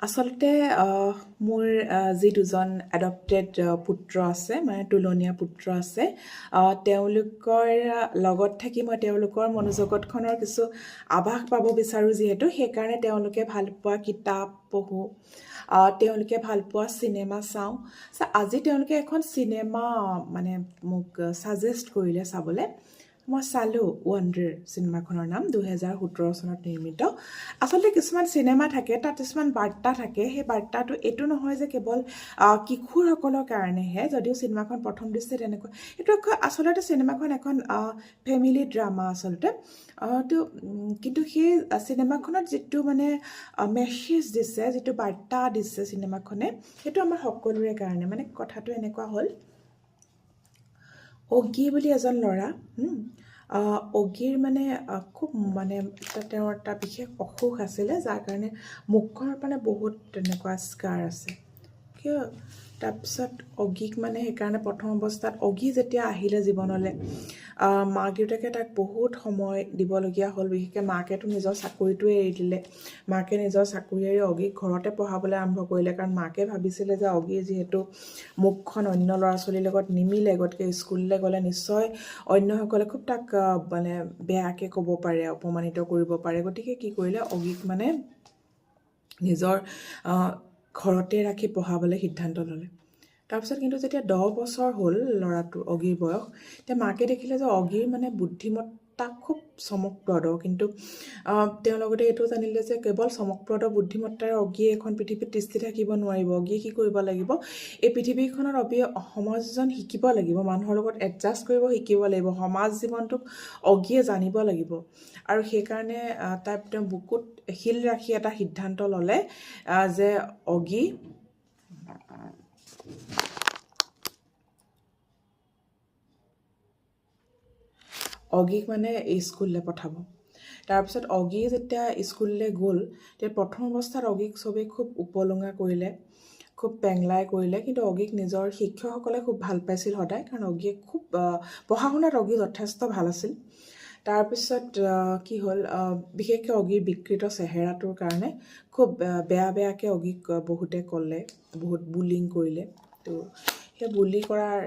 আচলতে মোৰ যি দুজন এডপ্টেড পুত্ৰ আছে মানে তুলনীয়া পুত্ৰ আছে তেওঁলোকৰ লগত থাকি মই তেওঁলোকৰ মনোজগতখনৰ কিছু আভাস পাব বিচাৰোঁ যিহেতু সেইকাৰণে তেওঁলোকে ভাল পোৱা কিতাপ পঢ়োঁ তেওঁলোকে ভাল পোৱা চিনেমা চাওঁ আজি তেওঁলোকে এখন চিনেমা মানে মোক ছাজেষ্ট কৰিলে চাবলৈ মই চালোঁ ৱাণ্ডাৰ চিনেমাখনৰ নাম 2017 চনত নিৰ্মিত আচলতে কিছুমান চিনেমা থাকে তাত কিছুমান বাৰ্তা থাকে সেই বাৰ্তাটো এইটো নহয় যে কেৱল কিশোৰসকলৰ কাৰণেহে যদিও চিনেমাখন প্ৰথম দৃষ্টিত তেনেকুৱা এইটো আচলতে চিনেমাখন এখন ফেমিলি ড্ৰামা আচলতে কিন্তু সেই চিনেমাখনত যিটো মানে মেছেজ দিছে যিটো বাৰ্তা দিছে চিনেমাখনে সেইটো আমাৰ সকলোৰে কাৰণে মানে কথাটো এনেকুৱা হ'ল অগি বুলি এজন ল'ৰা অগিৰ মানে খুব মানে তেওঁৰ এটা বিশেষ অসুখ আছিলে যাৰ কাৰণে মুখৰ মানে বহুত তেনেকুৱা স্কাৰ আছে কিয় তাৰপিছত অগিক মানে সেইকাৰণে প্ৰথম অৱস্থাত অগি যেতিয়া আহিলে জীৱনলৈ মাক দেউতাকে তাক বহুত সময় দিবলগীয়া হ'ল বিশেষকৈ মাকেতো নিজৰ চাকৰিটোৱে এৰি দিলে মাকে নিজৰ চাকৰি এৰি অগিক ঘৰতে পঢ়াবলৈ আৰম্ভ কৰিলে কাৰণ মাকে ভাবিছিলে যে অগি যিহেতু মুখখন অন্য ল'ৰা ছোৱালীৰ লগত নিমিলে গতিকে স্কুললৈ গ'লে নিশ্চয় অন্যসকলে খুব তাক মানে বেয়াকৈ ক'ব পাৰে অপমানিত কৰিব পাৰে গতিকে কি কৰিলে অগিক মানে নিজৰ ঘৰতে ৰাখি পঢ়াবলৈ সিদ্ধান্ত ল'লে তাৰপিছত কিন্তু যেতিয়া 10 বছৰ হ'ল ল'ৰাটোৰ অগিৰ বয়স তেতিয়া মাকে দেখিলে যে অগিৰ মানে বুদ্ধিমত্তা খুব চমকপ্ৰদ কিন্তু তেওঁ লগতে এইটো জানিলে যে কেৱল চমকপ্ৰদ বুদ্ধিমত্তাৰে অগিয়ে এখন পৃথিৱীত তিষ্ঠি থাকিব নোৱাৰিব অগিয়ে কি কৰিব লাগিব এই পৃথিৱীখনত অগিয়ে সমাজজন শিকিব লাগিব মানুহৰ লগত এডজাষ্ট কৰিব শিকিব লাগিব সমাজ জীৱনটোক অগিয়ে জানিব লাগিব আৰু সেইকাৰণে তেওঁ বুকুত শিল ৰাখি এটা সিদ্ধান্ত ল'লে যে অগিক মানে স্কুললৈ পঠাব তাৰপিছত অগি যেতিয়া স্কুললৈ গ'ল তেতিয়া প্ৰথম অৱস্থাত অগিক চবেই খুব উপলুঙা কৰিলে খুব পেংলাই কৰিলে কিন্তু অগিক নিজৰ শিক্ষকসকলে খুব ভাল পাইছিল সদায় কাৰণ অগিয়ে খুব পঢ়া শুনাত অগি যথেষ্ট ভাল আছিল তাৰপিছত কি হ'ল বিশেষকৈ অগিৰ বিকৃত চেহেৰাটোৰ কাৰণে খুব বেয়াকৈ অগিক বহুতে ক'লে বহুত বুলিং কৰিলে তো সেই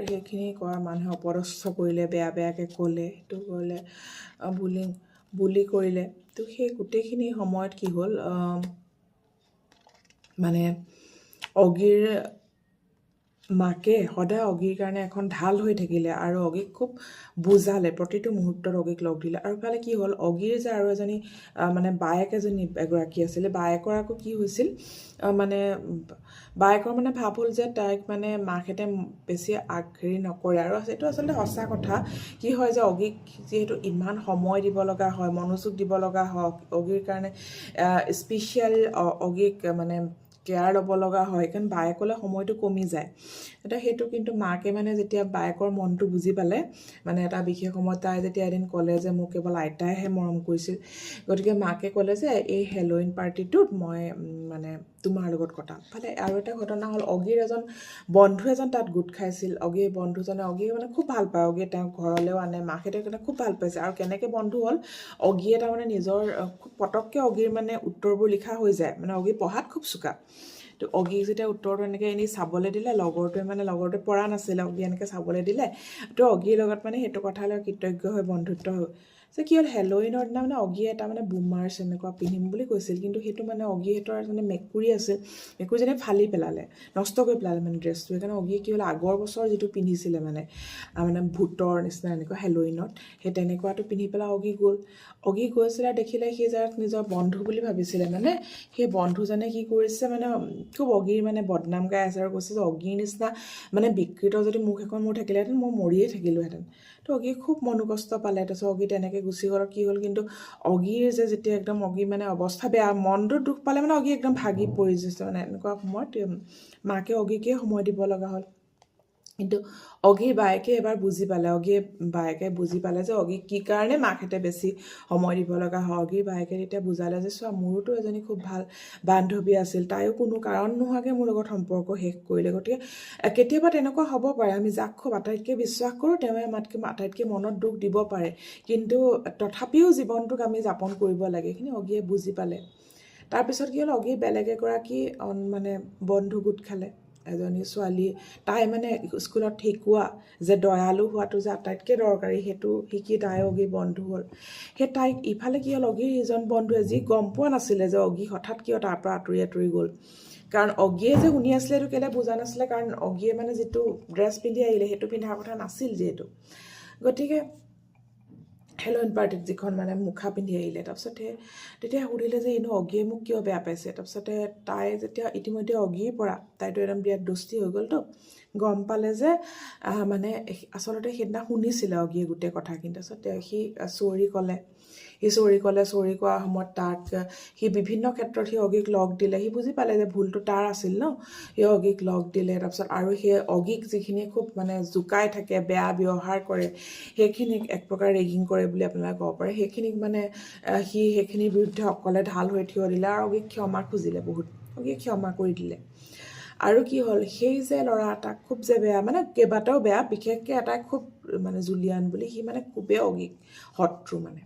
সেইখিনি কৰা মানুহে অপদস্থ কৰিলে বেয়াকৈ ক'লে সেইটো কৰিলে বুলি কৰিলে তো সেই গোটেইখিনি সময়ত কি হ'ল মানে অগিৰ মাকে সদায় অগিৰ কাৰণে এখন ঢাল হৈ থাকিলে আৰু অগিক খুব বুজালে প্ৰতিটো মুহূৰ্তত অগিক লগ দিলে আৰু ইফালে কি হ'ল অগিৰ যে আৰু এজনী মানে বায়েক এগৰাকী আছিলে বায়েকৰ আকৌ কি হৈছিল মানে বায়েকৰ মানে ভাৱ হ'ল যে তাইক মানে মাকহঁতে বেছি হেৰি নকৰে আৰু এইটো আচলতে সঁচা কথা কি হয় যে অগিক যিহেতু ইমান সময় দিব লগা হয় মনোযোগ দিব লগা হয় অগিৰ কাৰণে স্পেচিয়েল অগিক মানে কেয়াৰ ল'ব লগা হয় কাৰণ বায়েকলৈ সময়টো কমি যায় এতিয়া সেইটো কিন্তু মাকে মানে যেতিয়া বায়েকৰ মনটো বুজি পালে মানে এটা বিশেষ সময়ত তাই যেতিয়া এদিন ক'লে যে মোক কেৱল আইতাইহে মৰম কৰিছিল গতিকে মাকে ক'লে যে এই হেল'উইন পাৰ্টিটোত মই মানে তোমাৰ লগত কটাম ফালে আৰু এটা ঘটনা হ'ল অগিৰ বন্ধু এজন তাত গোট খাইছিল অগিৰ বন্ধুজনে অগিয়ে মানে খুব ভাল পায় অগিয়ে তেওঁক ঘৰলৈও আনে মাকে তেওঁক খুব ভাল পাইছে আৰু কেনেকৈ বন্ধু হ'ল অগিয়ে তাৰমানে নিজৰ খুব পটককৈ অগিৰ মানে উত্তৰবোৰ লিখা হৈ যায় মানে অগি পঢ়াত খুব চোকা তো অগিক যেতিয়া উত্তৰটো এনেকৈ এনেই চাবলৈ দিলে লগৰটোৱে পৰা নাছিলে অগি এনেকৈ চাবলৈ দিলে তো অগিৰ লগত মানে সেইটো কথালৈ কৃতজ্ঞ হৈ বন্ধুত্ব হৈ যে কি হ'ল হেল'উইনৰ দিনা মানে অগিয়ে এটা মানে বুমাৰ্ছ এনেকুৱা পিন্ধিম বুলি কৈছিল কিন্তু সেইটো মানে অগিহঁতৰ মানে মেকুৰী আছিল মেকুৰীজনে ফালি পেলালে নষ্ট কৰি পেলালে মানে ড্ৰেছটো সেইকাৰণে অগিয়ে কি হ'ল আগৰ বছৰ যিটো পিন্ধিছিলে মানে ভূতৰ নিচিনা এনেকুৱা হেল'উইনত সেই তেনেকুৱাটো পিন্ধি পেলাই অগি গৈছিলে দেখিলে সি যাক নিজৰ বন্ধু বুলি ভাবিছিলে মানে সেই বন্ধুজনে কি কৰিছে মানে খুব অগিৰ মানে বদনাম গাই আছে আৰু কৈছে যে অগিৰ নিচিনা মানে বিকৃত যদি মুখ এখন মোৰ থাকিলেহেঁতেন মই মৰিয়ে থাকিলোহেঁতেন তো অগি খুব মনোকষ্ট পালে তাৰপিছত অগি তেনেকৈ গুচি গ'ল কি হ'ল কিন্তু অগিৰ যে যেতিয়া একদম অগিৰ মানে অৱস্থা বেয়া মনটো দুখ পালে মানে অগি একদম ভাগি পৰি গৈছে মানে এনেকুৱা সময়ত মাকে অগিকে সময় দিব লগা হ'ল কিন্তু অগিৰ বায়েকে এবাৰ বায়েকে বুজি পালে যে অগিক কি কাৰণে মাকহঁতে বেছি সময় দিব লগা হয় অগিৰ বায়েকে তেতিয়া বুজালে যে চোৱা মোৰোতো এজনী খুব ভাল বান্ধৱী আছিল তাইও কোনো কাৰণ নোহোৱাকৈ মোৰ লগত সম্পৰ্ক শেষ কৰিলে গতিকে কেতিয়াবা তেনেকুৱা হ'ব পাৰে আমি যাক খুব আটাইতকৈ বিশ্বাস কৰোঁ তেওঁৱে আমাতকৈ আটাইতকৈ মনত দুখ দিব পাৰে কিন্তু তথাপিও জীৱনটোক আমি যাপন কৰিব লাগে এইখিনি অগিয়ে বুজি পালে তাৰপিছত কি হ'ল অগি বেলেগ এগৰাকী মানে বন্ধু গোট খালে এজনী ছোৱালী তাই মানে স্কুলত শিকোৱা যে দয়ালু হোৱাটো যে আটাইতকৈ দৰকাৰী সেইটো শিকি তাই অগি বন্ধু হ'ল সেই তাইক ইফালে কি হ'ল অগিৰ ইজন বন্ধুৱে যি গম পোৱা নাছিলে যে অগি হঠাৎ কিয় তাৰ পৰা আঁতৰি গ'ল কাৰণ অগিয়ে যে শুনি আছিলে এইটো কেলৈ বুজা নাছিলে কাৰণ অগিয়ে মানে যিটো ড্ৰেছ পিন্ধি আহিলে সেইটো পিন্ধাৰ কথা নাছিল যিহেতু গতিকে হেল'ইন পাৰ্টিত যিখন মানে মুখা পিন্ধি আহিলে তাৰপিছতে তেতিয়া সুধিলে যে এনো অগিয়ে মোক কিয় বেয়া পাইছে তাৰপিছতে তাই যেতিয়া ইতিমধ্যে অগিৰ পৰা তাইতো একদম বিৰাট দুষ্টি হৈ গ'লতো গম পালে যে মানে আচলতে সেইদিনা শুনিছিলে অগিয়ে গোটেই কথাখিনি তাৰপিছত সি চৰি ক'লে চৰি কোৱাৰ সময়ত তাক সি বিভিন্ন ক্ষেত্ৰত সি অগিক লগ দিলে সি বুজি পালে যে ভুলটো তাৰ আছিল ন সি অগিক লগ দিলে তাৰপিছত আৰু সেই অগিক যিখিনি খুব মানে জোকাই থাকে বেয়া ব্যৱহাৰ কৰে সেইখিনিক এক প্ৰকাৰ ৰেগিং কৰে বুলি আপোনালোকে ক'ব পাৰে সেইখিনিক মানে সি সেইখিনিৰ বিৰুদ্ধে অকলে ঢাল হৈ থিয় দিলে আৰু অগিক ক্ষমা খুজিলে বহুত অগিক ক্ষমা কৰি দিলে আৰু কি হ'ল সেই যে ল'ৰা এটাক খুব যে বেয়া মানে কেইবাটাও বেয়া বিশেষকৈ এটাই খুব মানে জুলিয়ান বুলি সি মানে খুবেই অগিক শত্ৰু মানে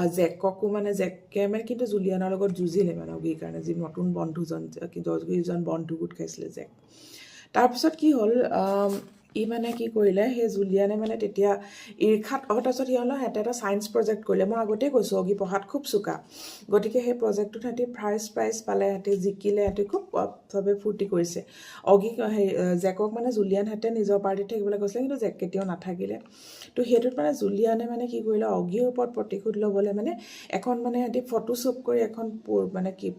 জেককো মানে জেকে মানে কিন্তু জুলিয়ানৰ লগত যুঁজিলে মানে অগিৰ কাৰণে যি নতুন বন্ধুজন যিজন বন্ধু গোট খাইছিলে জেক তাৰপিছত কি হ'ল ই মানে কি কৰিলে সেই জুলিয়ানে মানে তেতিয়া ঈৰ্ষাত তাৰপিছত সিহঁতে এটা ছায়েন্স প্ৰজেক্ট কৰিলে মই আগতেই কৈছোঁ অগি পঢ়াত খুব চোকা গতিকে সেই প্ৰজেক্টটোত সিহঁতি ফাৰ্ষ্ট প্ৰাইজ পালে সিহঁতি জিকিলে সিহঁতি খুব চবেই ফূৰ্তি কৰিছে অগিক জেকক মানে জুলিয়ানহঁতে নিজৰ পাৰ্টিত থাকিবলৈ কৈছিলে কিন্তু জেক কেতিয়াও নাথাকিলে তো সেইটোত মানে জুলিয়ানে মানে কি কৰিলে অগিৰ ওপৰত প্ৰতিশোধ ল'বলৈ মানে এখন মানে সিহঁতি ফটোশ্বুট কৰি এখন মানে কি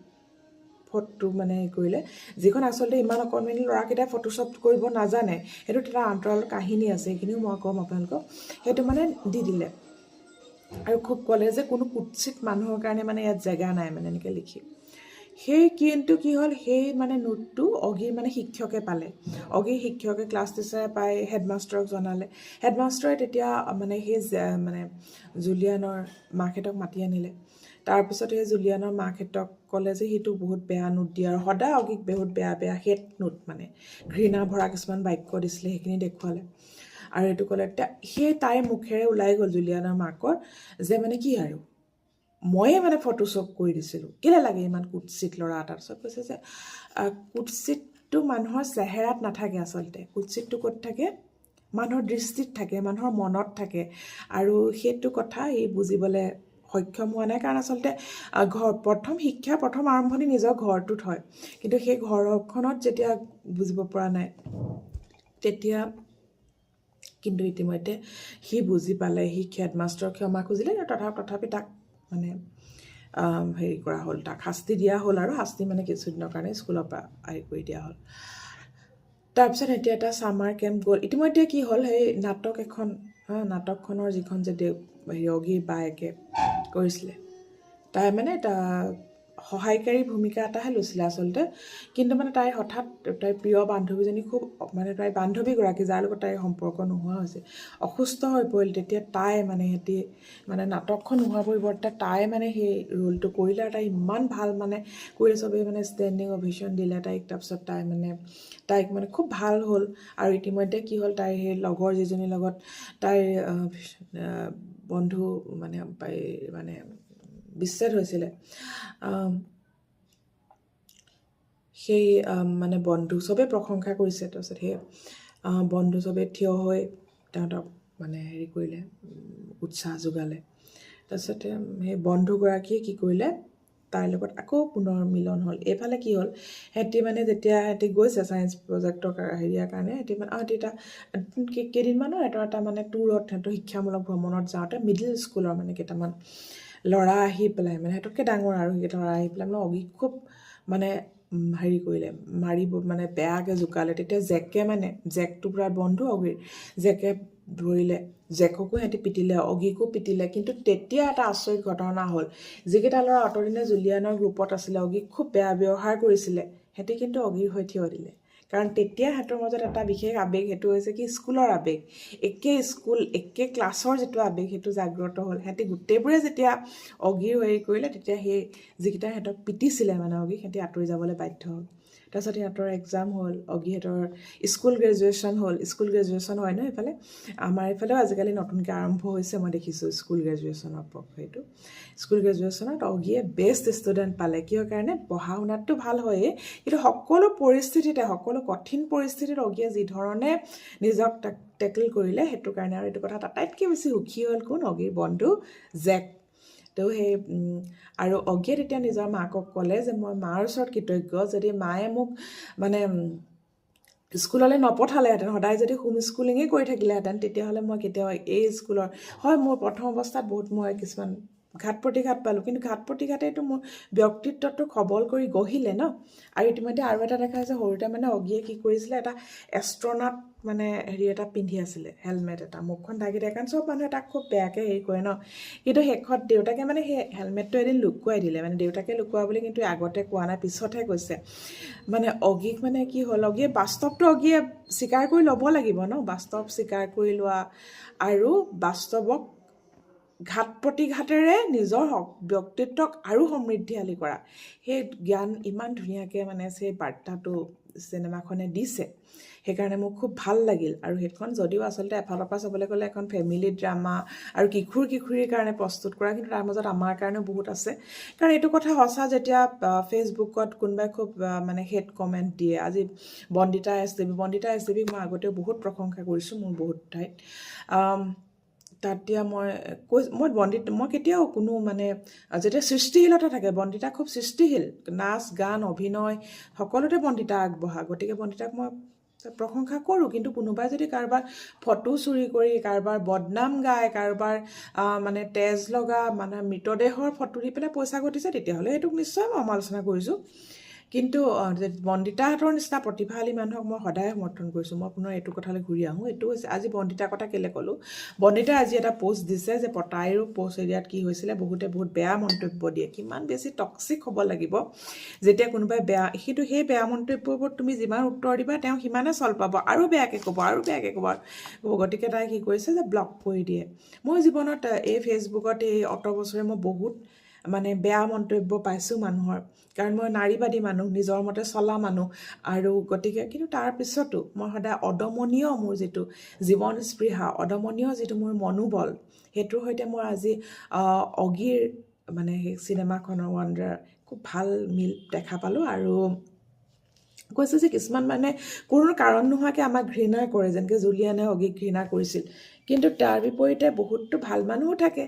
ফটো মানে কৰিলে যিখন আচলতে ইমান অকণমানি ল'ৰাকেইটাই ফটোশ্বপ কৰিব নাজানে সেইটোত এটা আন্তৰালৰ কাহিনী আছে সেইখিনিও মই ক'ম আপোনালোকক সেইটো মানে দি দিলে আৰু খুব ক'লে যে কোনো কুৎসিত মানুহৰ কাৰণে মানে ইয়াত জেগা নাই মানে এনেকৈ লিখি সেই কিন্তু কি হ'ল সেই মানে নোটটো অগিৰ মানে শিক্ষকে পালে অগিৰ শিক্ষকে ক্লাছ টিচাৰে পাই হেডমাষ্টাৰক জনালে হেডমাষ্টাৰে তেতিয়া মানে সেই মানে জুলিয়ানৰ মাকহঁতক মাতি আনিলে তাৰপিছত সেই জুলিয়ানৰ মাকহঁতক ক'লে যে সেইটো বহুত বেয়া নোট দিয়ে আৰু সদায় অগিক বহুত বেয়া হেড নোট মানে ঘৃণা ভৰা কিছুমান বাক্য দিছিলে সেইখিনি দেখুৱালে আৰু এইটো ক'লে সেই তাইৰ মুখেৰে ওলাই গ'ল জুলিয়ানৰ মাকৰ যে মানে কি আৰু ময়ে মানে ফটোশ্বপ কৰি দিছিলোঁ কেলৈ লাগে ইমান কুৎসিত ল'ৰা এটা তাৰপিছত কৈছে যে কুৎসিতটো মানুহৰ চেহেৰাত নাথাকে আচলতে কুৎসিতটো ক'ত থাকে মানুহৰ দৃষ্টিত থাকে মানুহৰ মনত থাকে আৰু সেইটো কথা ই বুজিবলৈ সক্ষম হোৱা নাই কাৰণ আচলতে প্ৰথম শিক্ষা প্ৰথম আৰম্ভণি নিজৰ ঘৰটোত হয় কিন্তু সেই ঘৰখনত যেতিয়া বুজিব পৰা নাই তেতিয়া কিন্তু ইতিমধ্যে সি বুজি পালে সি হেডমাষ্টাৰক ক্ষমা খুজিলে তথাপি তাক মানে হেৰি কৰা হ'ল তাক শাস্তি দিয়া হ'ল আৰু শাস্তি মানে কিছুদিনৰ কাৰণে স্কুলৰ পৰা আহি কৰি দিয়া হ'ল তাৰপিছত এতিয়া এটা ছামাৰ কেম্প গ'ল ইতিমধ্যে কি হ'ল সেই নাটক এখন নাটকখনৰ যিখন যে অগিৰ বায়েকে কৰিছিলে তাই মানে এটা সহায়কাৰী ভূমিকা এটাহে লৈছিলে আচলতে কিন্তু মানে তাই হঠাৎ তাইৰ প্ৰিয় বান্ধৱীজনী খুব মানে তাইৰ বান্ধৱীগৰাকী যাৰ লগত তাইৰ সম্পৰ্ক নোহোৱা হৈছে অসুস্থ হৈ পৰিল তেতিয়া তাই মানে সিহঁতি মানে নাটকখন নোহোৱাৰ পৰিৱৰ্তে তাই মানে সেই ৰোলটো কৰিলে আৰু তাই ইমান ভাল মানে কৰিলে চবেই মানে ষ্টেণ্ডিং অভিশ্যন দিলে তাইক তাৰপিছত তাইক মানে খুব ভাল হ'ল আৰু ইতিমধ্যে কি হ'ল তাইৰ সেই লগৰ যিজনীৰ লগত তাইৰ বন্ধু মানে বিচ্ছেদ হৈছিলে সেই মানে বন্ধু চবেই প্ৰশংসা কৰিছে তাৰপিছত সেই বন্ধু চবেই থিয় হৈ তাহাঁতক মানে হেৰি কৰিলে উৎসাহ যোগালে তাৰপিছতে সেই বন্ধুগৰাকীয়ে কি কৰিলে তাইৰ লগত আকৌ পুনৰ মিলন হ'ল এইফালে কি হ'ল সিহঁতি মানে যেতিয়া সিহঁতি গৈছে ছায়েন্স প্ৰজেক্টৰ হেৰিয়াৰ কাৰণে সিহঁতি মানে তেতিয়া কেইদিনমানৰ এটা মানে টুৰত সিহঁতৰ শিক্ষামূলক ভ্ৰমণত যাওঁতে মিডিল স্কুলৰ মানে কেইটামান ল'ৰা আহি পেলাই মানে সিহঁতকৈ ডাঙৰ আৰু সেইকেইটা ল'ৰা আহি পেলাই মানে অগিক খুব মানে হেৰি কৰিলে মাৰিব মানে বেয়াকৈ জোকালে তেতিয়া জেকটো পুৰা বন্ধু অগিৰ জেকে ধৰিলে জেককো সিহঁতি পিটিলে অগিকো পিটিলে কিন্তু তেতিয়া এটা আচৰিত ঘটনা হ'ল যিকেইটা ল'ৰা অতদিনে জুলিয়ানৰ গ্ৰুপত আছিলে অগিক খুব বেয়া ব্যৱহাৰ কৰিছিলে সিহঁতি কিন্তু অগিৰ হৈ থিয় দিলে কাৰণ তেতিয়া সিহঁতৰ মাজত এটা বিশেষ আৱেগ, সেইটো হৈছে কি স্কুলৰ আৱেগ, একে ক্লাছৰ যিটো আৱেগ সেইটো জাগ্ৰত হ'ল। সিহঁতি গোটেইবোৰে যেতিয়া অগিৰ হেৰি কৰিলে তেতিয়া সেই যিকেইটা সিহঁতক পিটিছিলে মানে অগিক, সিহঁতি আঁতৰি যাবলৈ বাধ্য হ'ল। তাৰপিছত সিহঁতৰ এক্সাম হ'ল, অগিহঁতৰ স্কুল গ্ৰেজুৱেশ্যন হ'ল। স্কুল গ্ৰেজুৱেশ্যন হয় ন এইফালে, আমাৰ এইফালেও আজিকালি নতুনকৈ আৰম্ভ হৈছে, মই দেখিছোঁ স্কুল গ্ৰেজুৱেশ্যনৰ সেইটো। স্কুল গ্ৰেজুৱেশ্যনত অগিয়ে বেষ্ট ষ্টুডেণ্ট পালে। কিহৰ কাৰণে? পঢ়া শুনাততো ভাল হয়েই, কিন্তু সকলো পৰিস্থিতিতে, সকলো কঠিন পৰিস্থিতিত অগিয়ে যি ধৰণে নিজক টেকল কৰিলে, সেইটো কাৰণে। আৰু এইটো কথাত আটাইতকৈ বেছি সুখী হ'ল কোন? অগিৰ বন্ধু জেক। তো সেই আৰু অগিয়ে তেতিয়া নিজৰ মাকক ক'লে যে মই মাৰ ওচৰত কৃতজ্ঞ, যদি মায়ে মোক মানে স্কুললৈ নপঠালেহেঁতেন, সদায় যদি হোম স্কুলিঙেই কৰি থাকিলেহেঁতেন, তেতিয়াহ'লে মই কেতিয়াও এই স্কুলৰ হয়, মোৰ প্ৰথম অৱস্থাত বহুত মই কিছুমান ঘাত প্ৰতিঘাত পালোঁ, কিন্তু ঘাত প্ৰতিঘাতেইতো মোৰ ব্যক্তিত্বটো সবল কৰি গঢ়িলে ন। আৰু ইতিমধ্যে আৰু এটা দেখা হৈছে, সৰুতে মানে অগিয়ে কি কৰিছিলে, এটা এষ্ট্ৰনাট মানে হেৰি এটা পিন্ধি আছিলে, হেলমেট এটা, মুখখন ঢাকি দিয়ে, কাৰণ চব মানুহে তাক খুব বেয়াকৈ হেৰি কৰে ন। কিন্তু শেষত দেউতাকে মানে সেই হেলমেটটো এদিন লুকুৱাই দিলে, মানে দেউতাকে লুকুওৱা বুলি কিন্তু আগতে কোৱা নাই, পিছতহে কৈছে। মানে অগিক মানে কি হ'ল, অগিয়ে বাস্তৱটো অগিয়ে স্বীকাৰ কৰি ল'ব লাগিব ন, বাস্তৱ স্বীকাৰ কৰি লোৱা আৰু বাস্তৱক ঘাত প্ৰতিঘাতেৰে নিজৰ ব্যক্তিত্বক আৰু সমৃদ্ধিশালী কৰা, সেই জ্ঞান ইমান ধুনীয়াকৈ মানে সেই বাৰ্তাটো চিনেমাখনে দিছে। সেইকাৰণে মোৰ খুব ভাল লাগিল। আৰু সেইখন যদিও আচলতে এফালৰ পৰা চাবলৈ গ'লে এখন ফেমিলি ড্ৰামা আৰু কিশোৰীৰ কাৰণে প্ৰস্তুত কৰা, কিন্তু তাৰ মাজত আমাৰ কাৰণেও বহুত আছে। কাৰণ এইটো কথা সঁচা, যেতিয়া ফেচবুকত কোনোবাই খুব মানে হেড কমেণ্ট দিয়ে, আজি বন্দিতা এছ.ডি.বিক মই আগতেও বহুত প্ৰশংসা কৰিছোঁ মোৰ বহুত ঠাইত। তাত দিয়া মই কেতিয়াও কোনো মানে যেতিয়া সৃষ্টিশীলতা থাকে, বন্দিতা খুব সৃষ্টিশীল, নাচ গান অভিনয় সকলোতে বন্দিতা আগবঢ়া, গতিকে বন্দিতাক মই প্ৰশংসা কৰোঁ। কিন্তু কোনোবাই যদি কাৰোবাৰ ফটো চুৰি কৰি, কাৰোবাৰ বদনাম গায়, কাৰোবাৰ মানে তেজ লগা মানে মৃতদেহৰ ফটো দি পেলাই পইচা ঘটিছে, তেতিয়াহ'লে সেইটোক নিশ্চয় মই সমালোচনা কৰিছোঁ। কিন্তু বন্দিতাহঁতৰ নিচিনা প্ৰতিভাশালী মানুহক মই সদায় সমৰ্থন কৰিছোঁ। মই পুনৰ এইটো কথালৈ ঘূৰি আহোঁ, এইটো হৈছে আজি বন্দিতাৰ কথা কেলৈ ক'লোঁ। বন্দিতাই আজি এটা পোষ্ট দিছে যে তাইৰো পোষ্ট এৰিয়াত কি হৈছিলে, বহুতে বহুত বেয়া মন্তব্য দিয়ে। কিমান বেছি টক্সিক হ'ব লাগিব, যেতিয়া কোনোবাই কিন্তু সেই বেয়া মন্তব্যবোৰ তুমি যিমান উত্তৰ দিবা, তেওঁ সিমানে চল পাব, আৰু বেয়াকৈ ক'ব। গতিকে তাই কি কৰিছে যে ব্লক কৰি দিয়ে। মোৰ জীৱনত এই ফেচবুকত এই অত বছৰে মই বহুত মানে বেয়া মন্তব্য পাইছোঁ মানুহৰ, কাৰণ মই নাৰীবাদী মানুহ, নিজৰ মতে চলা মানুহ। আৰু গতিকে কিন্তু তাৰপিছতো মই সদায় অদমনীয় মোৰ যিটো জীৱন স্পৃহা, অদমনীয় যিটো মোৰ মনোবল, সেইটোৰ সৈতে মই আজি অগিৰ মানে সেই চিনেমাখনৰ ৱাণ্ডাৰ খুব ভাল মিল দেখা পালোঁ। আৰু কৈছে যে কিছুমান মানে কোনো কাৰণ নোহোৱাকৈ আমাক ঘৃণা কৰে, যেনেকৈ জুলিয়ানে অগিক ঘৃণা কৰিছিল, কিন্তু তাৰ বিপৰীতে বহুততো ভাল মানুহো থাকে,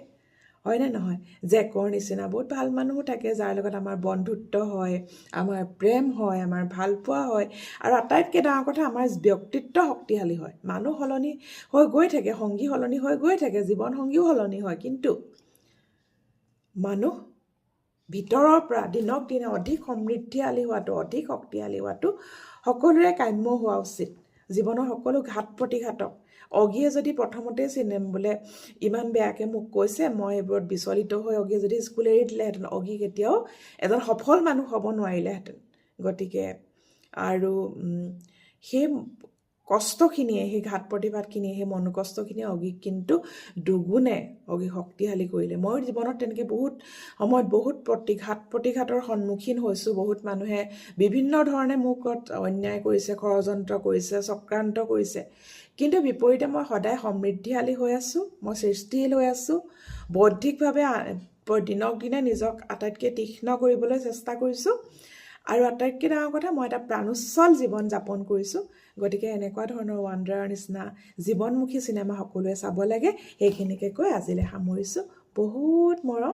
হয়নে নহয়? জেকৰ নিচিনা বহুত ভাল মানুহো থাকে, যাৰ লগত আমাৰ বন্ধুত্ব হয়, আমাৰ প্ৰেম হয়, আমাৰ ভালপোৱা হয়, আৰু আটাইতকৈ ডাঙৰ কথা আমাৰ ব্যক্তিত্ব শক্তিশালী হয়। মানুহ সলনি হৈ গৈ থাকে, সংগী সলনি হৈ গৈ থাকে, জীৱন সংগীও সলনি হয়, কিন্তু মানুহ ভিতৰৰ পৰা দিনক দিনে অধিক সমৃদ্ধিশালী হোৱাটো, অধিক শক্তিশালী হোৱাটো সকলোৰে কাম্য হোৱা উচিত। জীৱনৰ সকলো ঘাত প্ৰতিঘাতক অগিয়ে যদি প্ৰথমতে বোলে ইমান বেয়াকৈ মোক কৈছে, মই এইবোৰত বিচলিত হৈ অগিয়ে যদি স্কুল এৰি দিলেহেঁতেন, অগি কেতিয়াও এজন সফল মানুহ হ'ব নোৱাৰিলেহেঁতেন। গতিকে আৰু সেই কষ্টখিনিয়ে, সেই ঘাত প্ৰতিঘাতখিনিয়ে, সেই মনোকষ্টখিনিয়ে অগিক কিন্তু দুগুণে অগিক শক্তিশালী কৰিলে। মই জীৱনত তেনেকৈ বহুত সময়ত বহুত প্ৰতিঘাতৰ সন্মুখীন হৈছোঁ। বহুত মানুহে বিভিন্ন ধৰণে মোক অন্যায় কৰিছে, ষড়যন্ত্ৰ কৰিছে, চক্ৰান্ত কৰিছে, কিন্তু বিপৰীতে মই সদায় সমৃদ্ধিশালী হৈ আছোঁ, মই সৃষ্টিশীল হৈ আছোঁ, বৌদ্ধিকভাৱে দিনক দিনে নিজক আটাইতকৈ তীক্ষ্ণ কৰিবলৈ চেষ্টা কৰিছোঁ, আৰু আটাইতকৈ ডাঙৰ কথা, মই এটা প্ৰাণোচ্ছল জীৱন যাপন কৰিছোঁ। গতিকে এনেকুৱা ধৰণৰ ৱাণ্ডাৰৰ নিচিনা জীৱনমুখী চিনেমা সকলোৱে চাব লাগে। সেইখিনিকে কৈ আজিলৈ সামৰিছোঁ। বহুত মৰম।